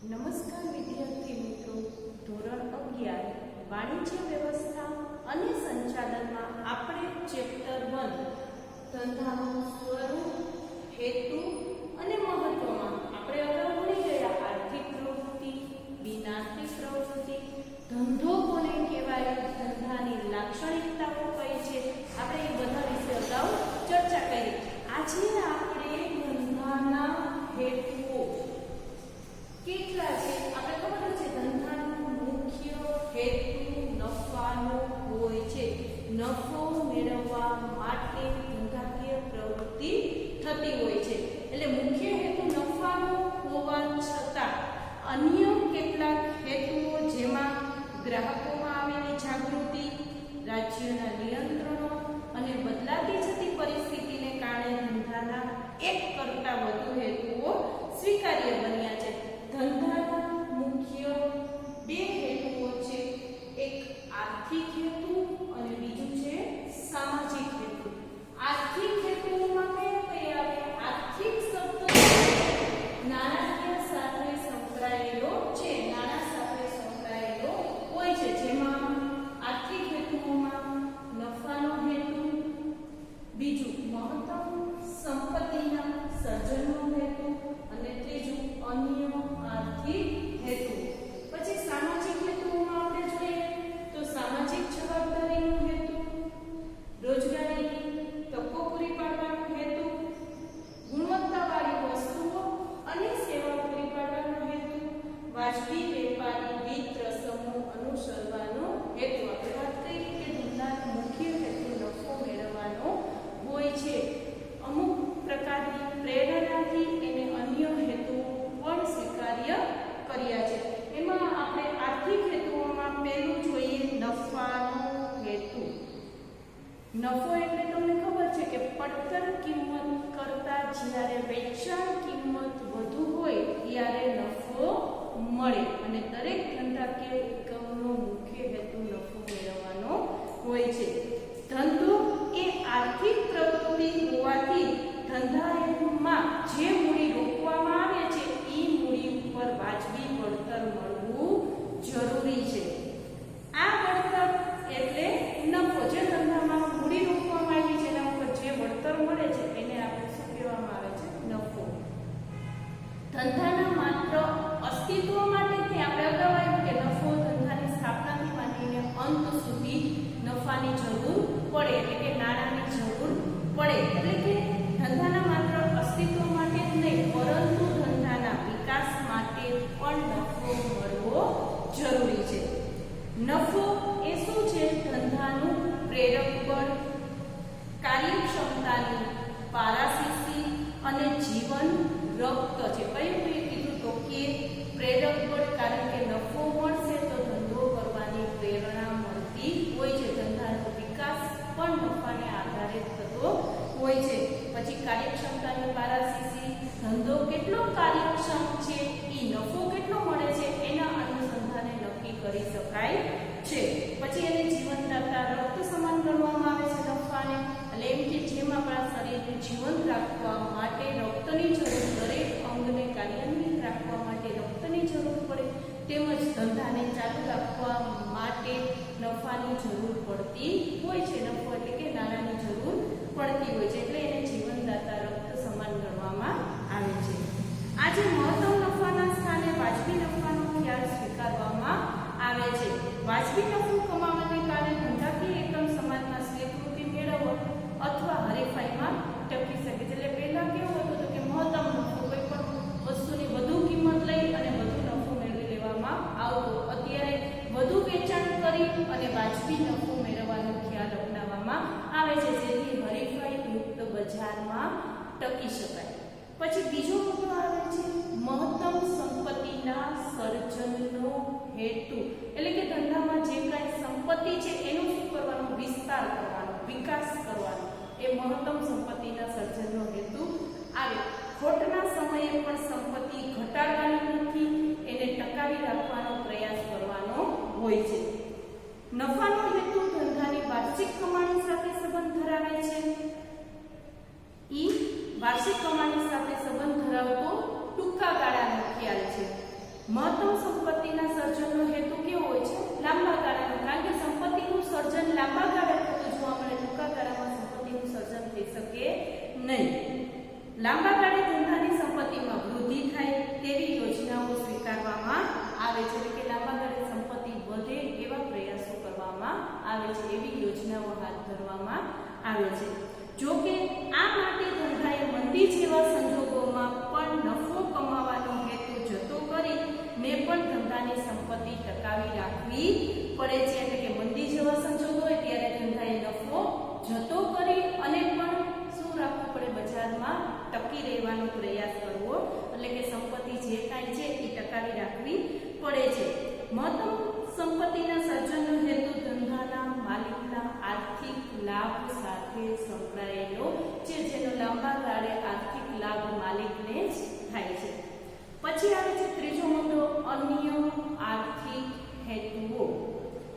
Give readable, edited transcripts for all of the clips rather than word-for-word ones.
નમસ્કાર વિદ્યાર્થી મિત્રો, ધોરણ 11 વાણિજ્ય વ્યવસ્થા અને સંચાલનમાં આપણે ચેપ્ટર 1 ધંધાનું સ્વરૂપ, હેતુ અને મહત્વમાં આપણે અગાઉ ભણી ગયા આર્થિક પ્રવૃત્તિ, બિનાર્થિક પ્રવૃત્તિ, ધંધો કોને કહેવાય, ધંધાની લાક્ષણિકતાઓ કઈ છે, આપણે એ બધા વિશે અગાઉ ચર્ચા કરી. આજે આપણે ધંધાના હેતુઓ કેટલા છે આપણે ખબર છે. ધંધાનો મુખ્ય હેતુ નફાનો હોય છે. નફો મેળવવા માટે ધંધાકીય પ્રવૃત્તિ થતી હોય છે. એટલે મુખ્ય હેતુ નફાનો હોવા છતાં અન્ય કેટલાક હેતુઓ, જેમાં ગ્રાહકોમાં આવેલી જાગૃતિ, રાજ્યના નિયંત્રણો અને બદલાતી જતી પરિસ્થિતિને કારણે ધંધાના એક કરતાં વધુ હેતુઓ સ્વીકાર્ય બન્યા છે. ધંધાના મુખ્ય બે હેતુઓ છે, એક આર્થિક હેતુ અને બીજું છે સામાજિક હેતુ. આર્થિક હેતુઓમાં કયા આવે? આર્થિક શબ્દ નાણાકીય સાથે સંકળાયેલો છે, નાણાં સાથે સંકળાયેલો હોય છે, જેમાં આર્થિક હેતુઓમાં નફાનો હેતુ, બીજું મહત્તમ સંપત્તિના સર્જનનો હેતુ અને ત્રીજું અન્ય આર્થિક હેતુ. પછી સામાજિક હેતુઓમાં આપણે જોઈએ તો સામાજિક જવાબદારીનો હેતુ, રોજગારીની તકો પૂરી પાડવાનો હેતુ, ગુણવત્તાવાળી વસ્તુઓ અને સેવા પૂરી પાડવાનો હેતુ, વાજબી વેપારી મિત્ર સમૂહ અનુસરવાનો હેતુ. આપણે વાત કરી કે ધંધાનો મુખ્ય હેતુ નફો મેળવવાનો હોય છે. અમુક પ્રકારની પ્રેરણાથી એને અન્ય હેતુ પણ સ્વીકાર્ય કર્યા છે. એમાં આપણે આર્થિક હેતુઓમાં પહેલું જોઈએ નફાનો હેતુ. નફો એટલે તમને ખબર છે કે પડતર કિંમત કરતાં જ્યારે વેચાણ કિંમત વધુ હોય ત્યારે નફો મળે, અને દરેક ધંધાકીય એકમનો મુખ્ય હેતુ નફો મેળવવાનો હોય છે. ધંધો એ આર્થિક પ્રવૃત્તિ હોવાથી ધંધામાં જે મૂડી રોકવામાં આવે છે એ મૂડી ઉપર વાજબી વળતર મળવું જરૂરી છે. આ વળતર એટલે નફો. જે ધંધામાં મૂડી રોકવામાં આવી છે એના ઉપર જે વળતર મળે છે એને આપણે શું કહેવામાં આવે છે? નફો. ધંધાના માત્ર અસ્તિત્વ માટે આપણે અગાઉ આવ્યું કે નફો ધંધાની સ્થાપનાથી માંડીને અંત સુધી નફાની જરૂર પડે, એટલે કે નાણાંની જરૂર પડે. એટલે કે ધંધાના માત્ર અસ્તિત્વ માટે જ નહીં, પરંતુ ધંધાના વિકાસ માટે પણ નફો મળવો જરૂરી છે. નફો એ શું છે? ધંધાનું પ્રેરક બળ, કાર્યક્ષમતાની પારાશીશી અને જીવન રક્ત છે. કયું કીધું તો કે પ્રેરક બળ, કારણ કે નફો મળશે તો ધંધો કરવાની પ્રેરણા મળતી હોય છે. ધંધાનો વિકાસ પણ નફાને આધારે થતો હોય છે. પછી કાર્યક્ષમતાની પારાશીશી, ધંધો કેટલો કાર્યક્ષમ છે એ નફો કેટલો મળે છે એના અનુસંધાને નક્કી કરી શકાય છે. પછી એને જીવનદાતા રક્ત સમાન ગણવામાં આવે છે નફાને. એટલે એમ કે જેમ આપણા શરીરને જીવંત રાખવા માટે રક્તની જરૂર, દરેક અંગને કાર્યાન્વિત રાખવા માટે રક્તની જરૂર પડે, તેમજ ધંધાને ચાલુ રાખવા માટે નફાની જરૂર પડતી હોય છે. નફો એટલે કે નાણાંની જરૂર પડતી હોય છે, એટલે એને જીવનદાતા રક્ત સમાન ગણવામાં આવે છે. આજે મહત્તમ નફાના સ્થાને વાજબી નફાનો ખ્યાલ સ્વીકારવામાં આવે છે. વાજબી નફો કમાવાને કારણે ધંધાકીય એકમ સમાજમાં સ્વીકૃતિ મેળવવા અથવા હરીફાઈમાં ટકી શકે છે. એટલે પહેલા કેવું હતું કે મહત્તમ નફો, કોઈ પણ વસ્તુની વધુ કિંમત લઈ અને વધુ નફો મેળવી લેવામાં આવતો. અત્યારે વધુ વેચાણ કરી અને વાજબી નફો મેળવવાનો ખ્યાલ અપનાવવામાં આવે છે, જેથી હરીફાઈ મુક્ત બજારમાં ટકી શકાય. પછી બીજો મુદ્દો આવે છે મહત્તમ સંપત્તિના સર્જનનો હેતુ. એટલે કે ધંધામાં જે કાંઈ સંપત્તિ છે એનું શું કરવાનું? વિસ્તાર કરવાનો, વિકાસ કરવાનો. એ મહત્તમ સંપત્તિના સર્જનનો હેતુ આવે. ખોટના સમયે પણ સંપત્તિ ઘટાડવાની નથી, એને ટકાવી રાખવાનો પ્રયાસ કરવાનો હોય છે. નફાનો હેતુ ધંધાની વાર્ષિક કમાણી સાથે સંબંધ ધરાવે છે. વાર્ષિક કમાણી સાથે સંબંધ ધરાવતો ટૂંકા ગાળાનો ખ્યાલ છે. ધરવામાં આવે છે. જો કે આ માટે ધંધાએ મંદી જેવા સંજોગોમાં પણ નફો કમાવાનો હેતુ જતો કરી ને પણ ધંધાની સંપત્તિ ટકાવી રાખવી પડે છે. એટલે કે મંદી જેવા સંજોગો હોય ત્યારે ધંધાએ નફો જતો કરી અને પણ શું રાખવું પડે, બજારમાં ટકી રહેવાનો પ્રયાસ કરવો, એટલે કે સંપત્તિ જે કાંઈ છે એ ટકાવી રાખવી પડે છે. મહત્તમ સંપત્તિના સર્જનનો હેતુ ધંધાના માલિકના આર્થિક લાભ સાથે સંકળાયેલો છે, જેનો લાંબા ગાળે આર્થિક લાભ માલિકને જ થાય છે. પછી આવે છે ત્રીજો મુદ્દો, અન્ય આર્થિક હેતુઓ.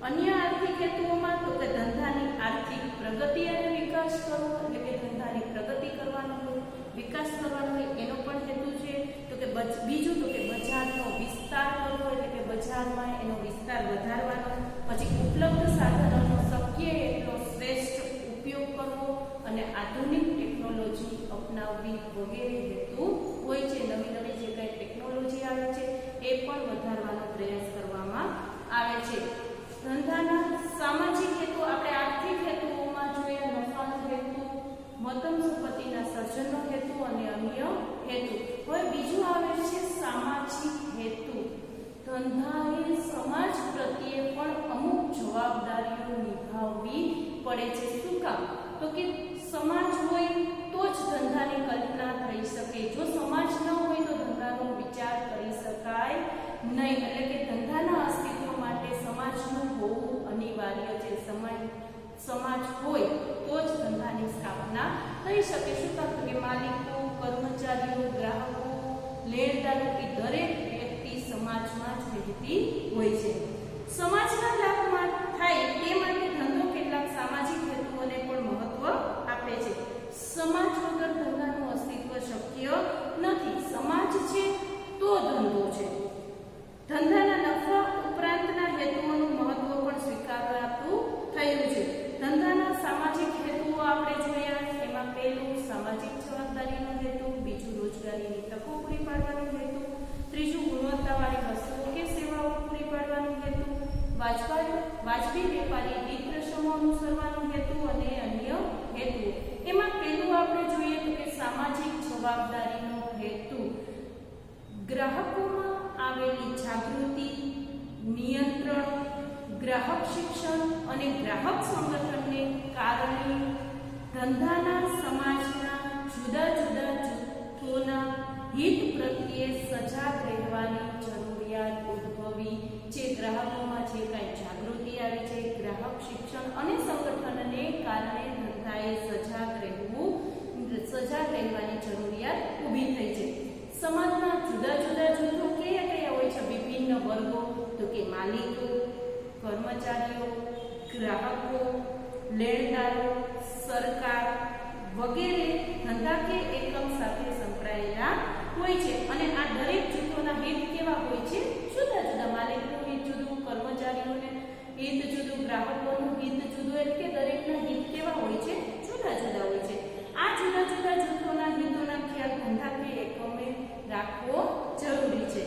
અન્ય આર્થિક હેતુઓમાં તો કે ધંધાની આર્થિક પ્રગતિ અને વિકાસ કરવો, એટલે કે ધંધાની પ્રગતિ કરવાનો હોય, વિકાસ કરવાનો હોય એનો પણ હેતુ છે. તો કે બીજું તો કે બજારનો વિસ્તાર કરવો, એટલે કે બજારમાં એનો વિસ્તાર વધારવાનો, પછી ઉપલબ્ધ સાધનોનો શક્ય એટલો શ્રેષ્ઠ ઉપયોગ કરવો અને આધુનિક ટેકનોલોજી અપનાવવી વગેરે હેતુ હોય છે. નવી નવી જે કંઈ ટેકનોલોજી આવે છે એ પણ વધારવાનો પ્રયાસ કરવામાં આવે છે. ધંધાના સામાજિક હેતુ આપણે આર્થિક હેતુઓમાં જોઈએ, નફાનો હેતુ, મહત્તમ સંપત્તિના સર્જનનો હેતુ અને અન્ય હેતુ. હવે બીજું આવે છે સામાજિક હેતુ. ધંધાએ સમાજ પ્રત્યે પણ અમુક જવાબદારીઓ નિભાવવી પડે છે. શું કામ? તો કે સમાજ હોય તો જ ધંધાની કલ્પના થઈ શકે. જો સમાજ ન હોય તો ધંધાનો વિચાર કરી શકાય નહીં. એટલે કે ધંધાના અસ્તિત્વ માટે સમાજનું હોવું અનિવાર્ય છે. સમાજ હોય તો જ ધંધાની સ્થાપના થઈ શકે. શું કામ? તો કે માલિકો, કર્મચારીઓ, ગ્રાહકો, લેણદારો એ દરેક વ્યક્તિ સમાજમાં જ રહેતી હોય છે. સમાજના લાભમાં થાય તે માટે ધંધો કેટલાક સામાજિક હેતુઓને પણ મહત્વ આપે છે. સમાજ વગર ધંધાનું અસ્તિત્વ શક્ય નથી. સમાજ છે તો ધંધો છે. ધંધાના નફા ઉપરાંતના હેતુઓનું મહત્વ પણ સ્વીકારાતું થયું છે. ધંધાના સામાજિક હેતુઓ આપણે જોયા. એમાં પહેલું સામાજિક જવાબદારીનો હેતુ, બીજું રોજગારીની તકો પૂરી પાડવાનો હેતુ, ત્રીજું ગુણવત્તાવાળી વસ્તુઓ કે સેવાઓ પૂરી પાડવાનો હેતુ, વાજબી વેપારી રીત રસમો અનુસરવાનો હેતુ અને અન્ય હેતુઓ. એમાં પહેલું આપણે જોઈએ તો કે સામાજિક જવાબદારીનો હેતુ ગ્રાહકોમાં આવેલી જાગૃતિ, નિયંત્રણ, ગ્રાહક શિક્ષણ અને ગ્રાહક સંગઠનને કારણે ધંધાના સમાજના જુદા જુદા જૂથોના હિત પ્રત્યે સજાગ રહેવાની જરૂરિયાત ઉદ્ભવી છે. ગ્રાહકોમાં જે કાંઈ જાગૃતિ આવી છે, ગ્રાહક શિક્ષણ અને સંગઠનને કારણે ધંધાએ સજાગ રહેવાની જરૂરિયાત ઊભી થઈ છે. સમાજના જુદા જુદા જૂથો કયા કયા હોય છે? વિભિન્ન વર્ગો, તો કે માલિકો, કર્મચારીઓ, ગ્રાહકો, લેણદારો, સરકાર વગેરે ધંધાકીય એકમ સાથે સંકળાયેલા હોય છે. અને આ દરેક જૂથોના હિત કેવા હોય છે? જુદા જુદા. માલિકનું હિત જુદું, કર્મચારીઓને હિત જુદું, ગ્રાહકોનું હિત જુદું, એટલે કે દરેકના હિત કેવા હોય છે? જુદા જુદા હોય છે. આ જુદા જુદા જૂથોના હિતોના ખ્યાલ ધંધાકીય એકમે રાખવો જરૂરી છે.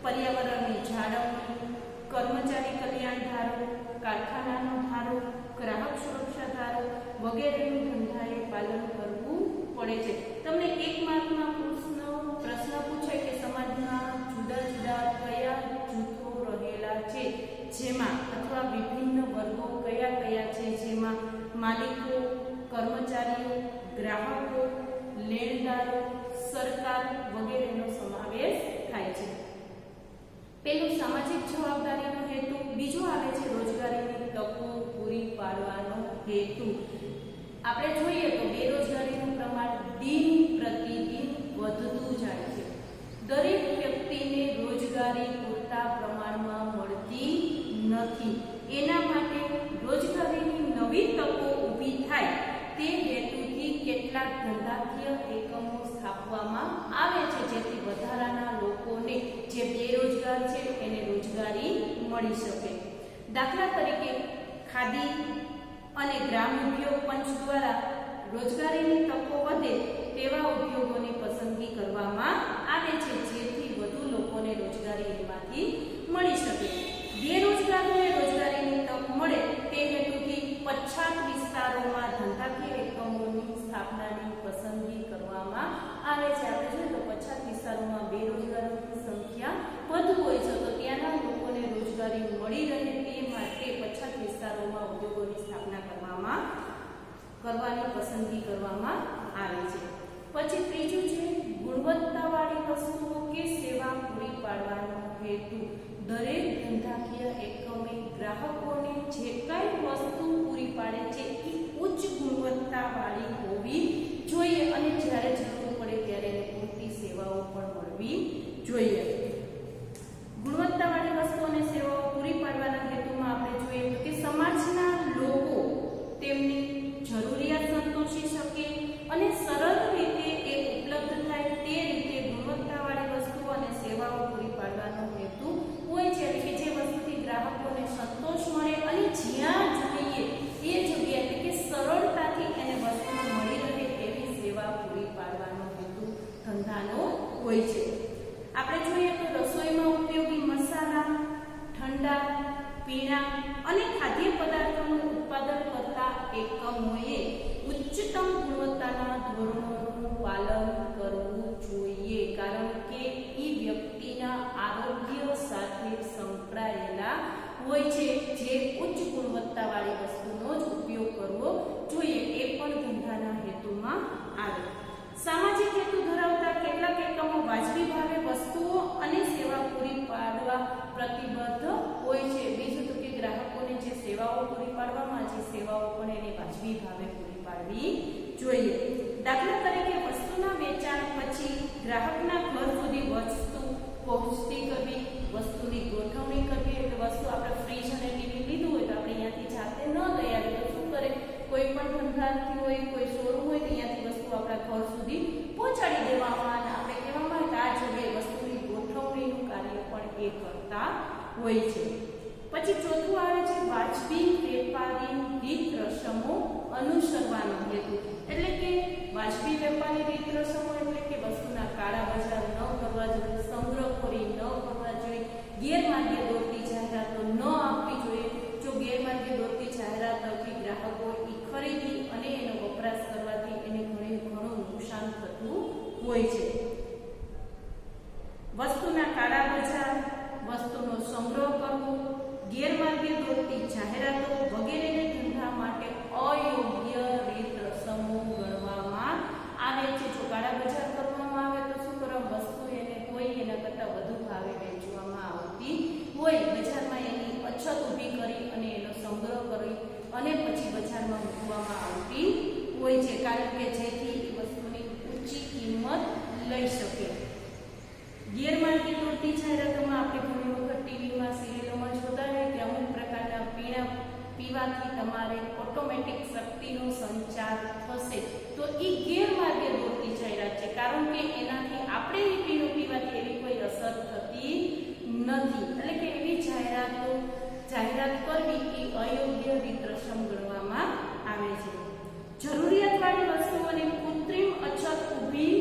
પર્યાવરણની જાળવણી, કર્મચારી કલ્યાણ ધારો, કારખાનાનો ધારો, ગ્રાહક સુરક્ષા ધારો વગેરેનું ધંધાએ પાલન કરવું પડે છે. તમને એક માર્કમાં પ્રશ્ન પૂછાય કે સમાજમાં જુદા જુદા કયા જૂથો રહેલા છે, જેમાં અથવા વિભિન્ન વર્ગો કયા કયા છે, જેમાં માલિકો, કર્મચારીઓ, ગ્રાહકો, લેણદારો, સરકાર વગેરેનો સમાવેશ થાય છે. પેલું સામાજિક જવાબદારીનો હેતુ, બીજું આવે છે રોજગારીની તકો પૂરી પાડવાનો હેતુ. આપણે જોઈએ તો બેરોજગારીનું પ્રમાણ દિન પ્રતિદિન વધતું જાય છે. દરેક વ્યક્તિને રોજગારી પૂરતા પ્રમાણમાં મળતી નથી. એના માટે રોજગારીની નવી તકો ઊભી થાય તે હેતુથી કેટલાક ધંધાકીય એકમો સ્થાપવામાં આવે છે, જેથી વધારાના લોકોને જે બેરોજગાર છે એને રોજગારી મળી શકે. દાખલા તરીકે ખાદી અને ગ્રામ ઉદ્યોગ પંચ દ્વારા રોજગારીની તકો વધે તેવા ઉદ્યોગોની પસંદગી કરવામાં આવે છે, જેથી વધુ લોકોને રોજગારી એમાંથી મળી શકે. બેરોજગારોને રોજગારીની તક મળે તે હેતુથી 25 પછાત વિસ્તારોમાં ધંધાકીય એકમોની સ્થાપનાની પસંદગી કરવામાં આવે છે. આપણે જોઈએ તો પછાત વિસ્તારોમાં બેરોજગારોની સંખ્યા વધુ હોય છે, તો ત્યાંના લોકોને રોજગારી મળી રહે તે માટે પછાત વિસ્તારોમાં ઉદ્યોગોની સ્થાપના કરવાની પસંદગી કરવામાં આવે છે. પછી ત્રીજું છે ગુણવત્તાવાળી વસ્તુઓ કે સેવા પૂરી પાડવાનો હેતુ. દરેક ધંધાકીય એકમે ગ્રાહકોને જે કઈ વસ્તુ પૂરી પાડે છે એ ઉચ્ચ ગુણવત્તાવાળી હોવી જોઈએ અને જ્યારે જરૂર પડે ત્યારે એને પૂરતી સેવાઓ પણ મળવી જોઈએ. ગુણવત્તાવાળી વસ્તુઓ અને સેવાઓ પૂરી પાડવાના હેતુમાં આપણે જોઈએ તો કે સમાજના લોકો તેમની જરૂરિયાત સંતોષી શકે અને સરળ રીતે એ ઉપલબ્ધ થાય તે રીતે ગુણવત્તાવાળી વસ્તુઓ અને સેવાઓ પૂરી પાડવાનો હેતુ હોય છે. એટલે કે જે વસ્તુથી ગ્રાહકોને સંતોષ મળે અને જ્યાં જોઈએ એ જગ્યાએ એટલે કે સરળતાથી એને વસ્તુ મળી રહે એવી સેવા પૂરી પાડવાનો હેતુ ધંધાનો હોય છે. આપણે જોઈએ તો રસોઈમાં ઉપયોગી મસાલા, ઠંડા પીણા અને ખાદ્ય પદાર્થોનું ઉત્પાદન કરતા એકમોએ ઉચ્ચતમ ગુણવત્તાના ધોરણોનું પાલન કરવું જોઈએ, કારણ કે એ વ્યક્તિના આરોગ્ય સાથે સંકળાયેલા હોય છે. જે ઉચ્ચ ગુણવત્તાવાળી વસ્તુનો જ ઉપયોગ કરવો જોઈએ એ પણ ધંધાના હેતુમાં આવે. સામાજિક હેતુ ધરાવતા કેટલાક એકમો વાજબી ભાવે વસ્તુઓ અને સેવા પૂરી પાડવા પ્રતિબદ્ધ હોય છે. બીજું તો કે ગ્રાહકોને જે સેવાઓ પૂરી પાડવામાં જે સેવાઓ પણ એને વાજબી ભાવે પૂરી પાડવી જોઈએ. દાખલા તરીકે વસ્તુના વેચાણ પછી ગ્રાહકના ઘર સુધી વસ્તુ પહોંચતી કરવી, વસ્તુની ગોઠવણી કરવી. એટલે વસ્તુ આપણે ફ્રીજ અને ટીવી લીધું હોય તો આપણે અહીંયાથી જાતે ન લઈ આવીએ તો શું કરે, કોઈ પણ ધંધાર્થી હોય, કોઈ શોરૂમ હોય તો અહીંયાથી વસ્તુ આપણા ઘર સુધી પહોંચાડી દેવામાં અને આપણે કહેવામાં આવે આ જગ્યાએ વસ્તુની ગોઠવણીનું કાર્ય પણ એ કરતા હોય છે. પછી ચોથું આવે છે વાજબી વેપારી રીત રસમો અનુસરવાનો હેતુ. એટલે કે વાજબી વેપારી રીત રસમો એટલે કે વસ્તુના કાળા બજાર ન કરવા જોઈએ, સંગ્રહખોરી ન કરવા જોઈએ, ગેરમાર્ગે દોરતી જાહેરાતો ન આપવી જોઈએ. જો ગેરમાર્ગે દોરતી જાહેરાતોથી ગ્રાહકો એ ખરીદી અને એનો વપરાશ કરવાથી એને ઘણું નુકસાન થતું હોય છે. વસ્તુના કાળા બજાર, વસ્તુનો સંગ્રહ કરવો, ગેરમાર્ગે દોરતી જાહેરાતો વગેરેને ધંધા માટે અયોગ્ય રીત રસમો ગણવામાં આવે છે. જો કાળા બજાર કરવામાં આવે તો શું કરવા, વસ્તુ એને કોઈ એના કરતાં વધુ ભાવે વેચવામાં આવતી હોય, બજારમાં એની અછત ઊભી કરી અને એનો સંગ્રહ કરી અને પછી બજારમાં મૂકવામાં આવતી હોય છે, કારણ કે જેથી એ વસ્તુની ઊંચી કિંમત લઈ શકે. ગેરમાર્ગે દોરતી જાહેરાતોમાં આપણે ઘણી વખત ટીવીમાં સિરિયલોમાં જોતા હોય કે અમુક પ્રકારના પીણા પીવાથી તમારે ઓટોમેટિક શક્તિનો સંચાર થશે, તો એ ગેરમાર્ગે દોરતી જાહેરાત છે, કારણ કે એનાથી આપણે એ પીણું પીવાથી એવી કોઈ અસર થતી નથી. એટલે કે એવી જાહેરાત કરવી એ અયોગ્ય રીત રસમ ગણવામાં આવે છે. જરૂરિયાતવાળી વસ્તુઓને કૃત્રિમ અછત ઊભી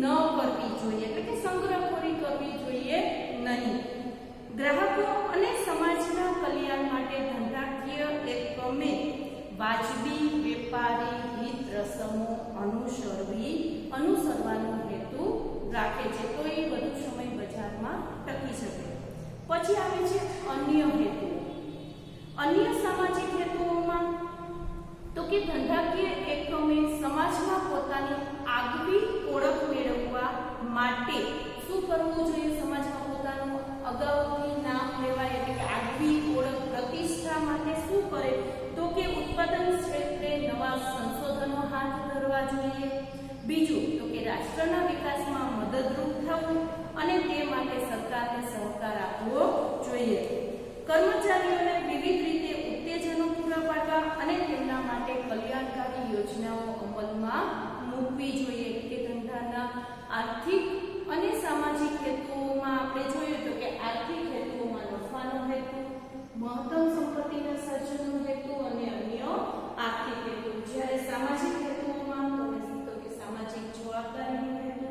ન કરવી જોઈએ, એટલે કે સંગ્રહખોરી કરવી જોઈએ નહીં. ગ્રાહકો અને સમાજના કલ્યાણ માટે ધંધાકીય એકમે વાજબી વેપારી રીત રસમો અનુસરવાનો હેતુ રાખે છે, તો એ વધુ સમય બજારમાં ટકી શકે. પછી આવે છે અન્ય હેતુ. અન્ય સામાજિક હેતુઓમાં તો કે ધંધાકીય એકમે સમાજમાં પોતાની આગવી ઓળખ મેળવવા માટે શું કરવું જોઈએ, સમાજમાં પોતાનું અગાઉથી નામ લેવાય એટલે કે આગવી ઓળખ પ્રતિષ્ઠા માટે શું કરે તો કે ઉત્પાદન ક્ષેત્રે નવા સંશોધનો હાથ ધરવા જોઈએ. બીજું તો કે રાષ્ટ્રના વિકાસમાં મદદરૂપ થવું અને તે માટે સરકારને સહકાર આપવો જોઈએ. કર્મચારીઓને વિવિધ રીતે ઉત્તેજનો પૂરા પાડવા અને તેમના માટે કલ્યાણકારી યોજનાઓ અમલમાં મૂકવી જોઈએ. કે ધંધાના આર્થિક અને સામાજિક હેતુઓમાં આપણે જોઈએ તો કે આર્થિક હેતુઓમાં નફાનો હેતુ, મહત્તમ સંપત્તિના સર્જનનો હેતુ અને અન્ય આર્થિક હેતુ. જ્યારે સામાજિક હેતુઓમાં તો કે સામાજિક જવાબદારીનો હેતુ,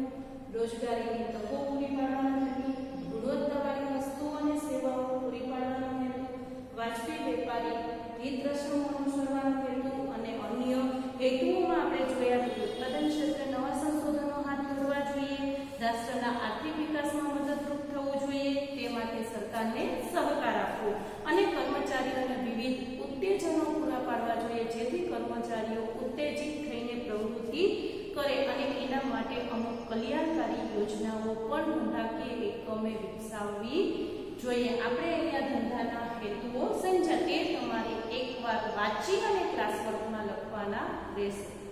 રોજગારીની તકો પૂરી પાડવાનો હેતુ, ગુણવત્તાવાળી વસ્તુઓ અને સેવાઓ પૂરી પાડવાનો હેતુ, વાજબી વેપારી રીત રસમો અનુસરવાનો હેતુ કર્મચારીઓ ઉત્તેજિત થઈને પ્રવૃત્તિ કરે અને એના માટે અમુક કલ્યાણકારી યોજનાઓ પણ ધંધાકીય એકમે વિકસાવવી જોઈએ. આપણે અહીંયા ધંધાના હેતુઓ સમજ્યા તે તમારે એકવાર વાંચી અને ક્લાસ વર્કમાં લખવાના રહેશે.